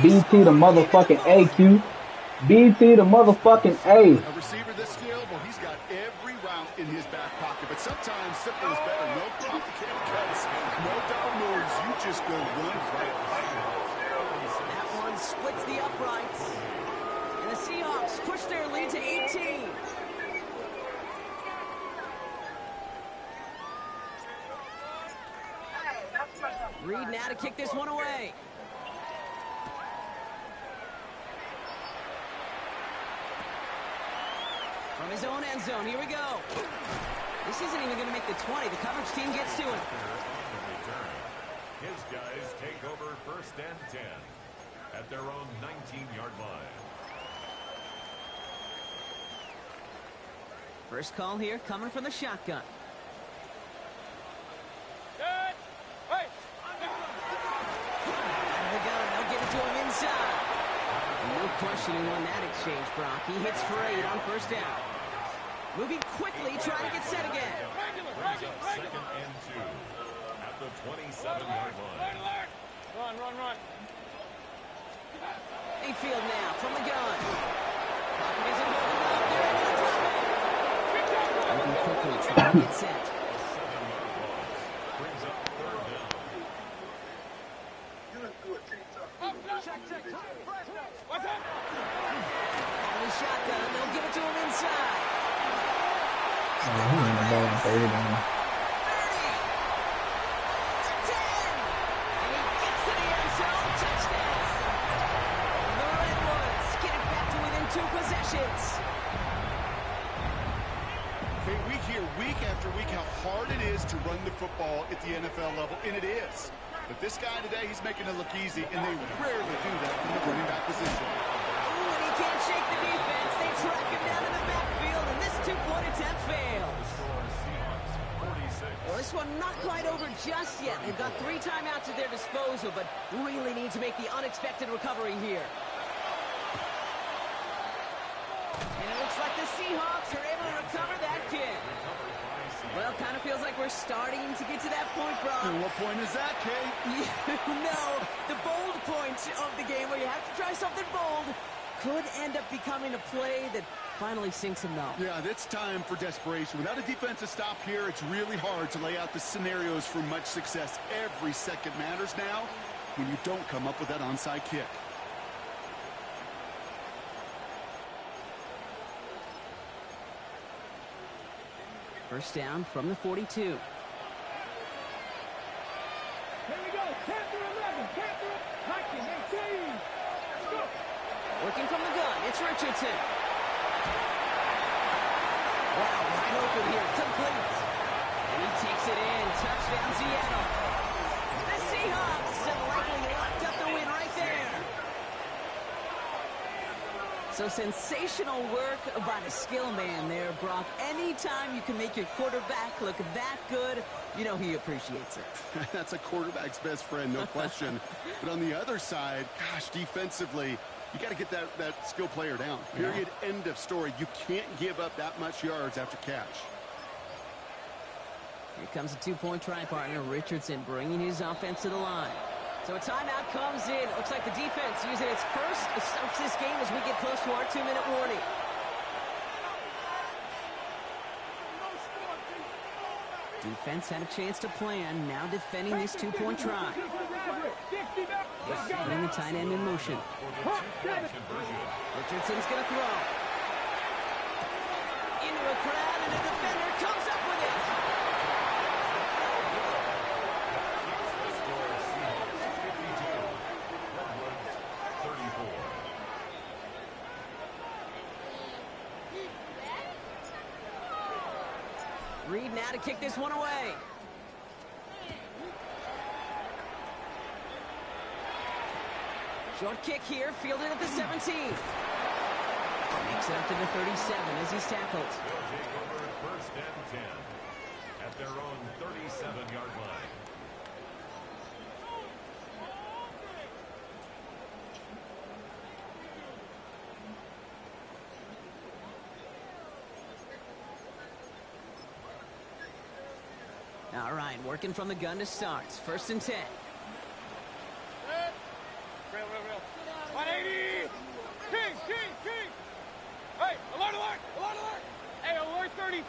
BT the motherfucking A, Q. BT the motherfucking A. A receiver this skilled, well, he's got every route in his back pocket, but sometimes simple is better. No complicated cuts, no double moves. You just go one right. That one splits the uprights. And the Seahawks push their lead to 18. Reed now to kick this one away. From his own end zone, here we go. This isn't even going to make the 20. The coverage team gets to it. His guys take over 1st and 10 at their own 19-yard line. First call here coming from the shotgun. Good. Hey. Out of the gun, they'll get it to him inside. No question who won that exchange, Brock. He hits for 8 on 1st down. Moving quickly, trying to get set again. Brings up 2nd and 2 at the 27-yard line. Run. Mayfield now from the gun. Pocket isn't holding up. They're into the top. Moving quickly, trying to get set. Brings up 3rd down. Check. What's up? Out of the shotgun, they'll give it to him inside. Oh, he ran the ball on 3rd down. 30 to 10. And he gets to the end zone. Touchdown. The Redwoods get it back to within 2 possessions. Okay, we hear week after week how hard it is to run the football at the NFL level, and it is. But this guy today, he's making it look easy, and they rarely do that from the running back position. Ooh, and he can't shake the defense. They track him down in the backfield, and this 2-point attempt fails. Seahawks 46. Well, this one not quite over just yet. They've got 3 timeouts at their disposal, but really need to make the unexpected recovery here. And it looks like the Seahawks are able to recover that kick. Well, kind of feels like we're starting to get to that point, bro. And what point is that, Kay? You know, the bold point of the game where you have to try something bold could end up becoming a play that finally sinks him now. Yeah, it's time for desperation. Without a defensive stop here, it's really hard to lay out the scenarios for much success. Every second matters now when you don't come up with that onside kick. First down from the 42. Here we go. 10 through 11. 10 through 19, 18. Let's go. Working from the gun, it's Richardson. Wow, wide open here, complete. And he takes it in, touchdown Seattle. The Seahawks have likely locked up the win right there. So sensational work by the skill man there, Brock. Anytime you can make your quarterback look that good, you know he appreciates it. That's a quarterback's best friend, no question. But on the other side, gosh, defensively, you got to get that skill player down. Period. Yeah. End of story. You can't give up that much yards after catch. Here comes a 2-point try partner, Richardson, bringing his offense to the line. So a timeout comes in. Looks like the defense using its first stops this game as we get close to our 2-minute warning. Defense had a chance to plan, now defending this 2-point try. Putting the tight end in motion. Richardson's going to throw. Into a crowd, and the defender comes up with it. Reed now to kick this one away. Short kick here, fielded at the 17. Makes it up to the 37 as he's tackled. They'll take over at first and 10 at their own 37-yard line. All right, working from the gun to start. First and 10. Real. 180! King! Hey, alert! Hey, alert 33!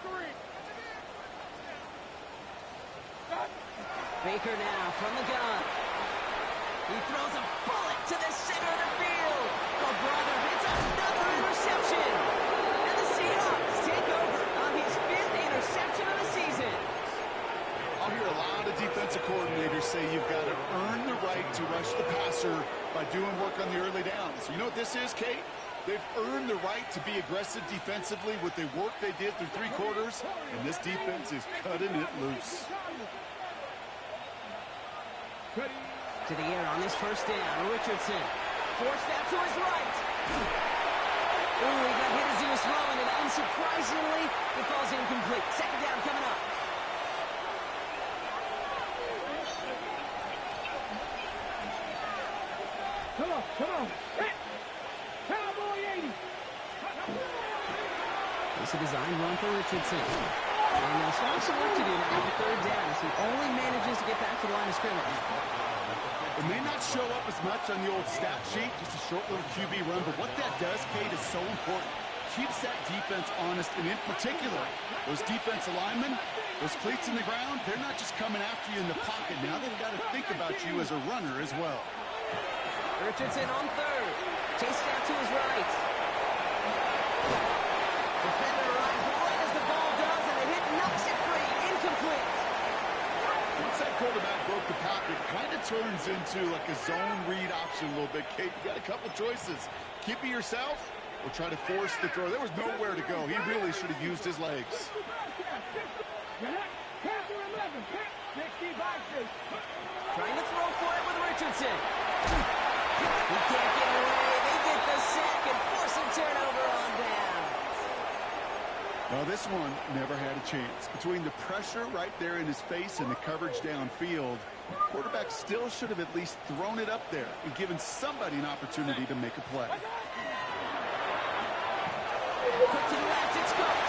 Stop. Baker now from the gun. He throws a bullet to the center of the field. Oh, brother, it's another interception. And the Seahawks take over on his 5th interception of the season. I'll hear a lot of defensive coordinators say you've got to earn the right to rush the passer by doing work on the early downs. You know what this is, Kate? They've earned the right to be aggressive defensively with the work they did through 3 quarters, and this defense is cutting it loose. To the air on this first down. Richardson forced out to his right. Ooh, he got hit as he was throwing, and unsurprisingly, it falls incomplete. Second down coming up. Come on. Cowboy 80! It's a design run for Richardson. And there's some work to do now on third down as he only manages to get back to the line of scrimmage. It may not show up as much on the old stat sheet, just a short little QB run, but what that does, Kate, is so important. Keeps that defense honest, and in particular, those defensive linemen, those cleats in the ground, they're not just coming after you in the pocket. Now they've got to think about you as a runner as well. Richardson on third. Chased out to his right. Defender arrives right as the ball does, and the hit knocks it free. Incomplete. Once that quarterback broke the pocket, kind of turns into like a zone read option a little bit. Kate, you got a couple choices. Keep it yourself or try to force the throw. There was nowhere to go. He really should have used his legs. Trying to throw for it with Richardson. He can't get away. They get the sack and force a turnover on down. Well, this one never had a chance. Between the pressure right there in his face and the coverage downfield, the quarterback still should have at least thrown it up there and given somebody an opportunity to make a play. Quick to the left, it's caught.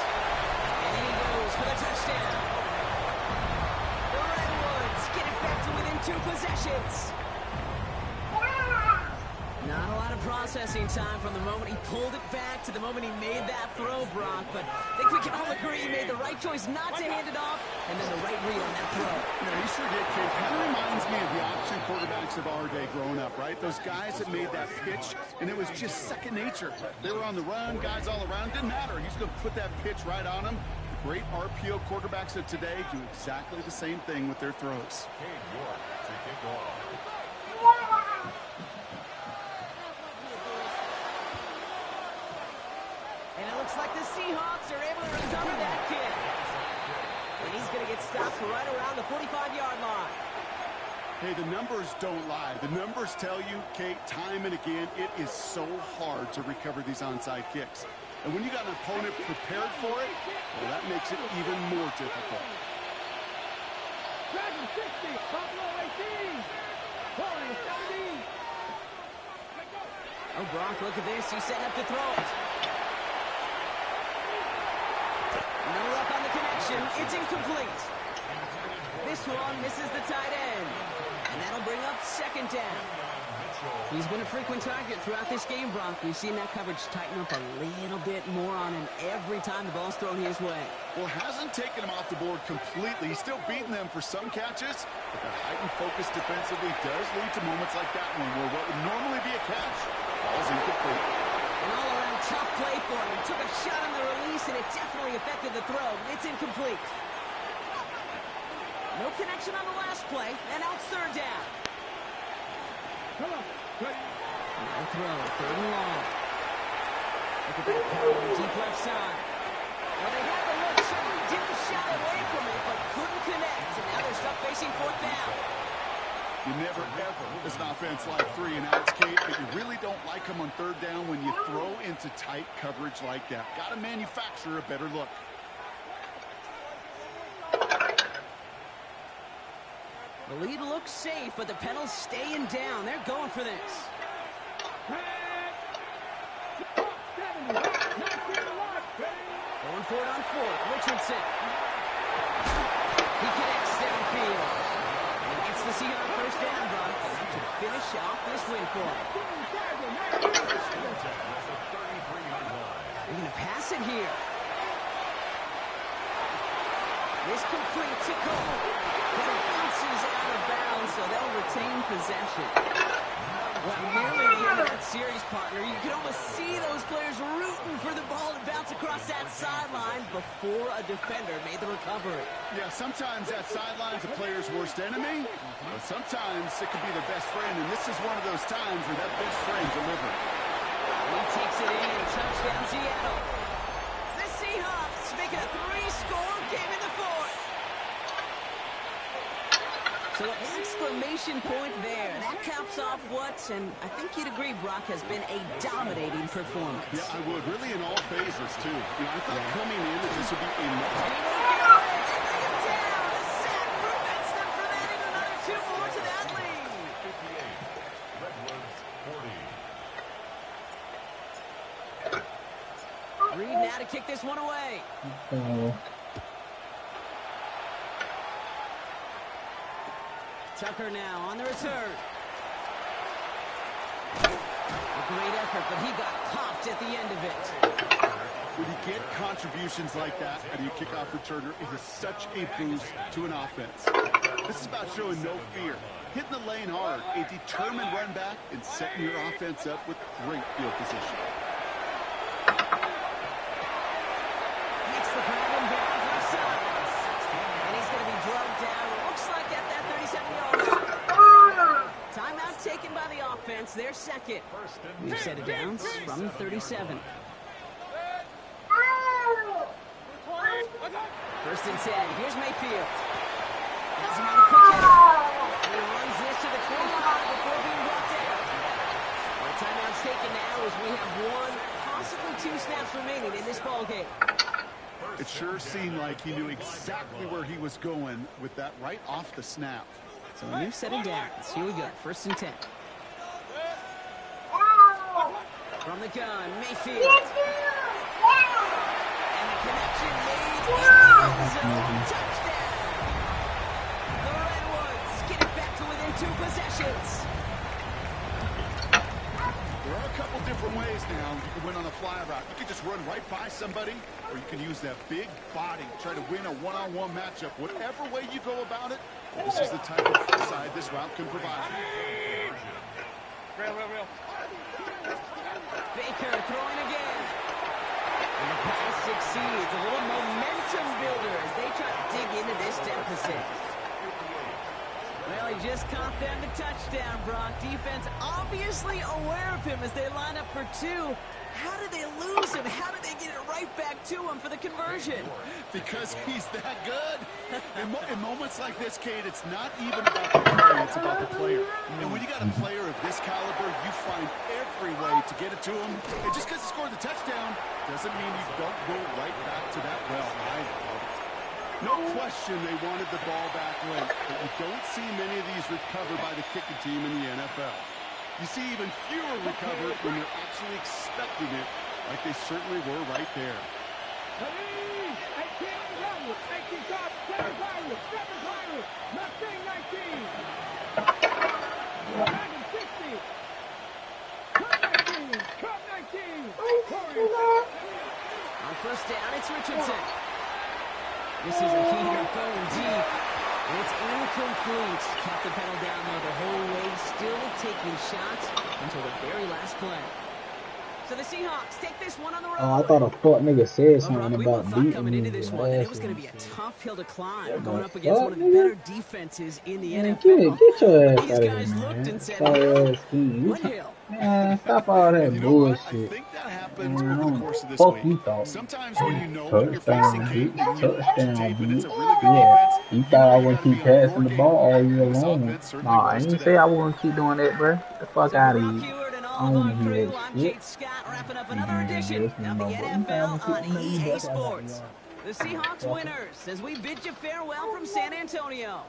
And in he goes for the touchdown. The Redwoods get it back to within 2 possessions. Not a lot of processing time from the moment he pulled it back to the moment he made that throw, Brock. But I think we can all agree he made the right choice not to hand it off, and then the right read on that throw. No, he sure did, Kate. Kind of reminds me of the option quarterbacks of our day growing up, right? Those guys that made that pitch, and it was just second nature. They were on the run, guys all around. Didn't matter. He's going to put that pitch right on them. The great RPO quarterbacks of today do exactly the same thing with their throws. Cade York to kick off. And it looks like the Seahawks are able to recover that kick. And he's going to get stopped right around the 45-yard line. Hey, the numbers don't lie. The numbers tell you, Kate, time and again, it is so hard to recover these onside kicks. And when you got an opponent prepared for it, well, that makes it even more difficult. Dragon 60, Buffalo 18, Florida 17. Oh, Brock, look at this. He's setting up to throw it. No luck on the connection. It's incomplete. This one misses the tight end. And that'll bring up second down. He's been a frequent target throughout this game, Brock. We've seen that coverage tighten up a little bit more on him every time the ball's thrown his way. Well, hasn't taken him off the board completely. He's still beating them for some catches, but the heightened focus defensively does lead to moments like that one where what would normally be a catch falls incomplete. An all-around tough play for him. He took a shot on the release, and it definitely affected the throw. It's incomplete. No connection on the last play, and now it's third down. Come on. No throw, third and long. Look at that power, deep left side. Well, they have the look, certainly didn't shy away from it, but couldn't connect. And now they're stuck facing fourth down. You never, ever, as an offense, like 3 and outs, Kate, but you really don't like them on third down when you throw into tight coverage like that. Got to manufacture a better look. The lead looks safe, but the Penals staying down. They're going for this. Going for it on fourth. Richardson. He connects downfield. And he gets the Seahawks first down run to finish off this win for him. They're going to pass it here. This complete to Cole. But it bounces out of bounds, so they'll retain possession. Well, nearly the end of that series, partner. You can almost see those players rooting for the ball to bounce across that sideline before a defender made the recovery. Yeah, sometimes that sideline's a player's worst enemy, but sometimes it could be their best friend, and this is one of those times where that best friend delivered. He takes it in, touchdown Seattle. The Seahawks making a 3-score game in the fourth. So an exclamation point there. That caps off what, and I think you'd agree, Brock, has been a dominating performance. Yeah, I would. Really in all phases, too. You know, I thought coming in that this would be a much... And he won't get away. They bring him down. The sack prevents them from adding another 2 more to that lead. 58. Redwoods 40. Reed now to kick this one away. Tucker now on the return. A great effort, but he got popped at the end of it. When you get contributions like that out of your kickoff returner, it is such a boost to an offense. This is about showing no fear, hitting the lane hard, a determined run back, and setting your offense up with great field position. Makes the grab and bounds left side. And he's going to be drugged down. Looks like at that 37-yard line. Timeout taken by the offense. Their second. We've set it down from 37. First and 10. Here's Mayfield. Has him on a quick hit. And he runs this to the 25 before being brought down. Well, timeout's taken now as we have 1, possibly 2 snaps remaining in this ballgame. It sure seemed like he knew exactly where he was going with that right off the snap. So a new set of downs. Here we go. First and 10. From the gun, Mayfield. And the connection made in the end zone. Touchdown. The Redwoods get it back to within 2 possessions. There are a couple different ways now you can win on a fly route. You can just run right by somebody, or you can use that big body, try to win a one-on-one matchup. Whatever way you go about it, this is the type of side this route can provide. Real. Baker throwing again. And the pass succeeds. A little momentum builder as they try to dig into this deficit. Well, he just caught them the touchdown, Brock. Defense obviously aware of him as they line up for 2. How did they lose him? How did they get it right back to him for the conversion? Because he's that good. In moments like this, Kate, it's not even about the play, it's about the player. And when you got a player of this caliber, you find every way to get it to him. And just because he scored the touchdown doesn't mean you don't go right back to that well. I love it. No question they wanted the ball back late, but you don't see many of these recovered by the kicking team in the NFL. You see even fewer recovered when they're actually expecting it, like they certainly were right there. On first down, it's Richardson. This is a heater going deep. And it's incomplete. Kept the pedal down there the whole way, still taking shots until the very last play. So the Seahawks take this one on the road. Oh, I thought a fuck nigga said Well, Brock, something we about both thought beating coming into this one that it was going to be a tough hill to climb, going up against one of the better defenses in the NFL. Get your ass These out of guys here, looked man. and said, Sorry ass what hill? Man, stop all And that you know what? I bullshit. think that happened Man, over the I course of this fuck week. you thought. Sometimes when you know when you're facing Touchdown, game and bitch. you watch a Touchdown, tape and it's bitch. a really good Yeah. defense, You you thought know I you was got gonna to be keep on passing your the game. ball all year And this long. offense certainly Nah, I rose ain't say today. I was gonna keep doing that, bro. Get the fuck So for out of Rock here. Heward and I all of don't our wanna hear crew, that I'm shit. Kate Scott, wrapping up another Man, edition listening of the no more. You NFL gotta keep on them you EA definitely got the Sports. yard. The Seahawks Motherfucker. winners as we bid you farewell from San Antonio.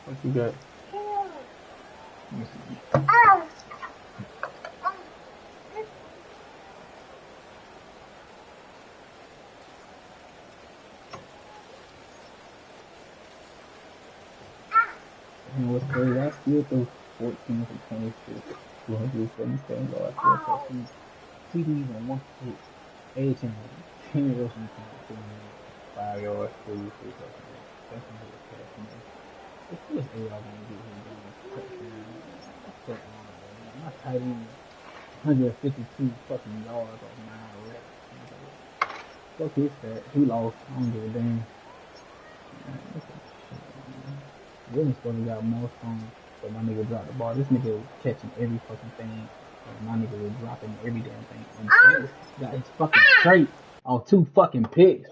What you got? Let me see. You know what's crazy? I still threw 14 for 26, 277 yards, 4 touchdowns, TDs on 1 pick. 18, 10 rushing attempts, 5 yards, 3 touchdowns. That's not his passing though. Of course, AR gonna get his damn touchdown. Man, fuck wrong with that, man. My tight end, 152 fucking yards off 9 reps. Nigga. Fuck his stats. He lost. I don't give a damn. Man, look at this shit, man. Williams supposed to got more stones, but my nigga dropped the ball. This nigga was catching every fucking thing, and my nigga was dropping every damn thing. And Saints got his fucking straight on 2 fucking picks.